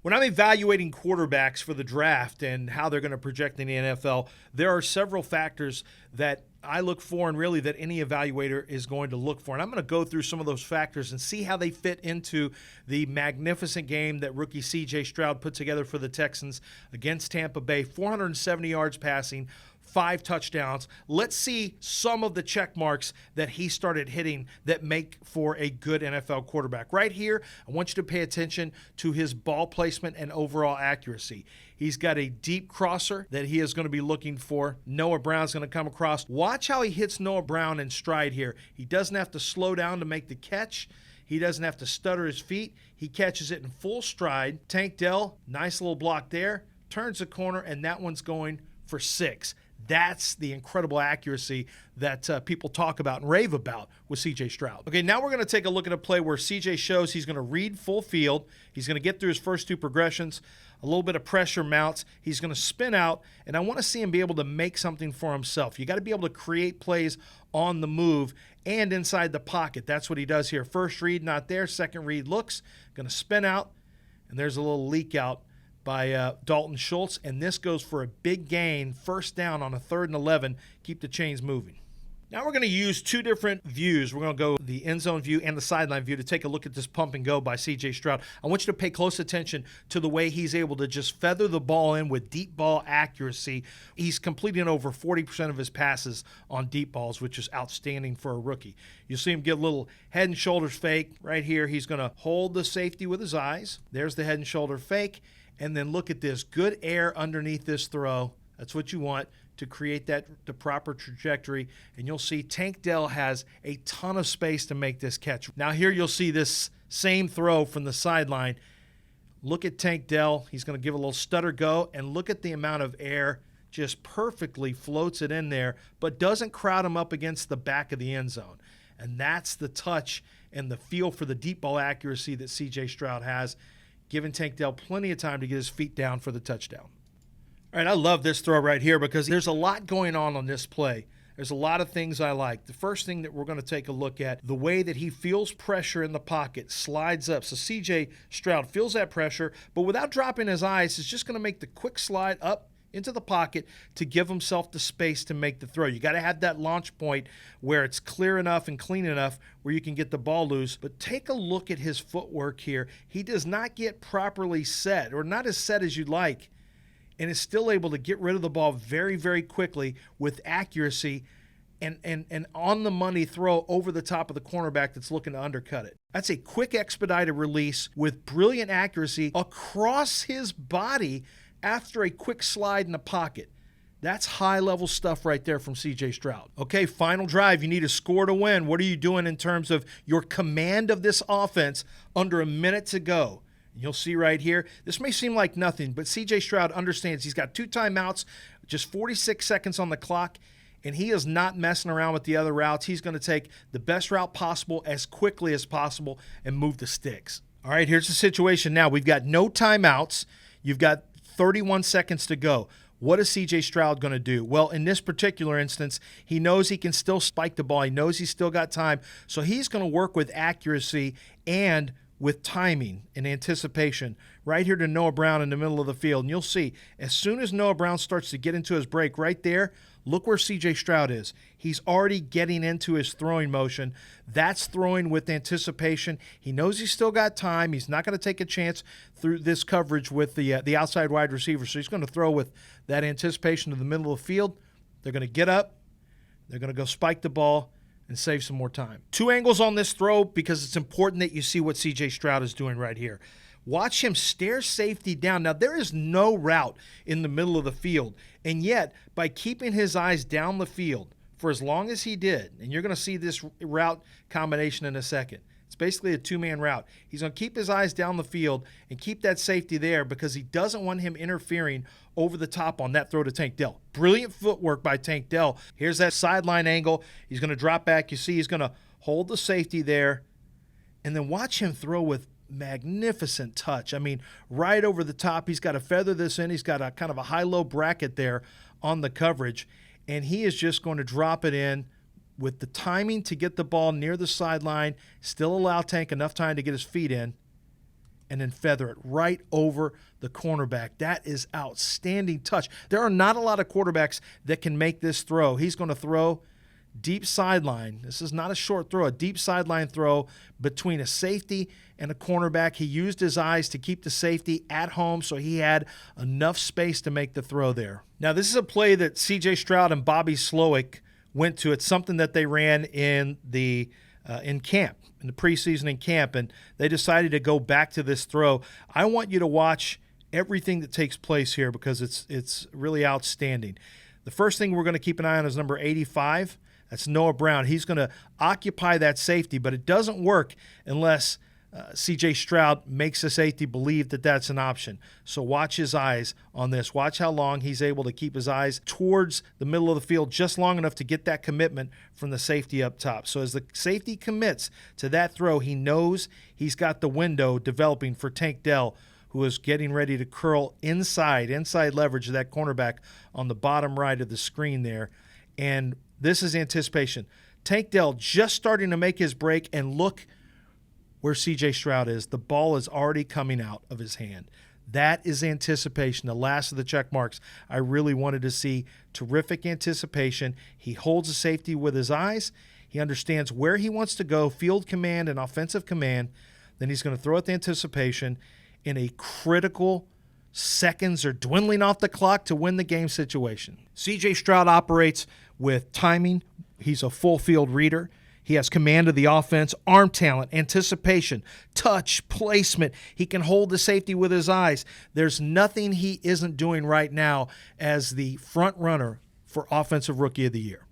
When I'm evaluating quarterbacks for the draft and how they're going to project in the NFL, there are several factors that I look for and really that any evaluator is going to look for. And I'm going to go through some of those factors and see how they fit into the magnificent game that rookie C.J. Stroud put together for the Texans against Tampa Bay. 470 yards passing, 5 touchdowns. Let's see some of the check marks that he started hitting that make for a good NFL quarterback. Right here, I want you to pay attention to his ball placement and overall accuracy. He's got a deep crosser that he is going to be looking for. Noah Brown's going to come across. Watch how he hits Noah Brown in stride here. He doesn't have to slow down to make the catch. He doesn't have to stutter his feet. He catches it in full stride. Tank Dell, nice little block there. Turns the corner, and that one's going for 6. That's the incredible accuracy that people talk about and rave about with C.J. Stroud. Okay, now we're going to take a look at a play where C.J. shows he's going to read full field. He's going to get through his first 2 progressions. A little bit of pressure mounts. He's going to spin out, and I want to see him be able to make something for himself. You got to be able to create plays on the move and inside the pocket. That's what he does here. First read, not there. Second read looks. Going to spin out, and there's a little leak out by Dalton Schultz, and this goes for a big gain, first down on a 3rd and 11. Keep the chains moving. Now we're going to use 2 different views. We're going to go the end zone view and the sideline view to take a look at this pump and go by C.J. Stroud. I want you to pay close attention to the way he's able to just feather the ball in with deep ball accuracy. He's completing over 40% of his passes on deep balls, which is outstanding for a rookie. You'll see him get a little head and shoulders fake right here. He's going to hold the safety with his eyes. There's the head and shoulder fake. And then look at this, good air underneath this throw. That's what you want to create the proper trajectory. And you'll see Tank Dell has a ton of space to make this catch. Now here you'll see this same throw from the sideline. Look at Tank Dell. He's going to give a little stutter go, and look at the amount of air. Just perfectly floats it in there, but doesn't crowd him up against the back of the end zone. And that's the touch and the feel for the deep ball accuracy that C.J. Stroud has, giving Tank Dell plenty of time to get his feet down for the touchdown. All right, I love this throw right here because there's a lot going on this play. There's a lot of things I like. The first thing that we're going to take a look at, the way that he feels pressure in the pocket, slides up. So C.J. Stroud feels that pressure, but without dropping his eyes, is just going to make the quick slide up into the pocket to give himself the space to make the throw. You got to have that launch point where it's clear enough and clean enough where you can get the ball loose. But take a look at his footwork here. He does not get properly set, or not as set as you'd like, and is still able to get rid of the ball very, very quickly with accuracy and on the money throw over the top of the cornerback that's looking to undercut it. That's a quick expedited release with brilliant accuracy across his body after a quick slide in the pocket. That's high-level stuff right there from C.J. Stroud. Okay, final drive. You need a score to win. What are you doing in terms of your command of this offense under a minute to go? And you'll see right here, this may seem like nothing, but C.J. Stroud understands he's got 2 timeouts, just 46 seconds on the clock, and he is not messing around with the other routes. He's going to take the best route possible as quickly as possible and move the sticks. All right, here's the situation now. We've got no timeouts. You've got 31 seconds to go. What is C.J. Stroud going to do? Well, in this particular instance, he knows he can still spike the ball. He knows he's still got time. So he's going to work with accuracy and with timing and anticipation right here to Noah Brown in the middle of the field. And you'll see, as soon as Noah Brown starts to get into his break right there, look where C.J. Stroud is. He's already getting into his throwing motion. That's throwing with anticipation. He knows he's still got time. He's not going to take a chance through this coverage with the outside wide receiver. So he's going to throw with that anticipation to the middle of the field. They're going to get up. They're going to go spike the ball and save some more time. 2 angles on this throw because it's important that you see what C.J. Stroud is doing right here. Watch him stare safety down. Now, there is no route in the middle of the field, and yet by keeping his eyes down the field for as long as he did, and you're going to see this route combination in a second. It's basically a 2-man route. He's going to keep his eyes down the field and keep that safety there because he doesn't want him interfering over the top on that throw to Tank Dell. Brilliant footwork by Tank Dell. Here's that sideline angle. He's going to drop back. You see he's going to hold the safety there, and then watch him throw with magnificent touch. I mean, right over the top. He's got to feather this in. He's got a kind of a high-low bracket there on the coverage, and he is just going to drop it in with the timing to get the ball near the sideline, still allow Tank enough time to get his feet in, and then feather it right over the cornerback. That is outstanding touch. There are not a lot of quarterbacks that can make this throw. He's going to throw deep sideline. This is not a short throw, a deep sideline throw between a safety and a cornerback. He used his eyes to keep the safety at home, so he had enough space to make the throw there. Now, this is a play that C.J. Stroud and Bobby Slowick went to. It's something that they ran in the in camp, in the preseason in camp, and they decided to go back to this throw. I want you to watch everything that takes place here because it's really outstanding. The first thing we're going to keep an eye on is number 85. That's Noah Brown. He's going to occupy that safety, but it doesn't work unless C.J. Stroud makes the safety believe that that's an option. So watch his eyes on this. Watch how long he's able to keep his eyes towards the middle of the field, just long enough to get that commitment from the safety up top. So as the safety commits to that throw, he knows he's got the window developing for Tank Dell, who is getting ready to curl inside leverage of that cornerback on the bottom right of the screen there. And this is anticipation. Tank Dell just starting to make his break, and look where C.J. Stroud is. The ball is already coming out of his hand. That is anticipation, the last of the check marks I really wanted to see. Terrific anticipation. He holds the safety with his eyes. He understands where he wants to go, field command and offensive command. Then he's going to throw at the anticipation in a critical seconds are dwindling off the clock to win the game situation. C.J. Stroud operates with timing. He's a full field reader. He has command of the offense, arm talent, anticipation, touch, placement. He can hold the safety with his eyes. There's nothing he isn't doing right now as the front runner for Offensive Rookie of the Year.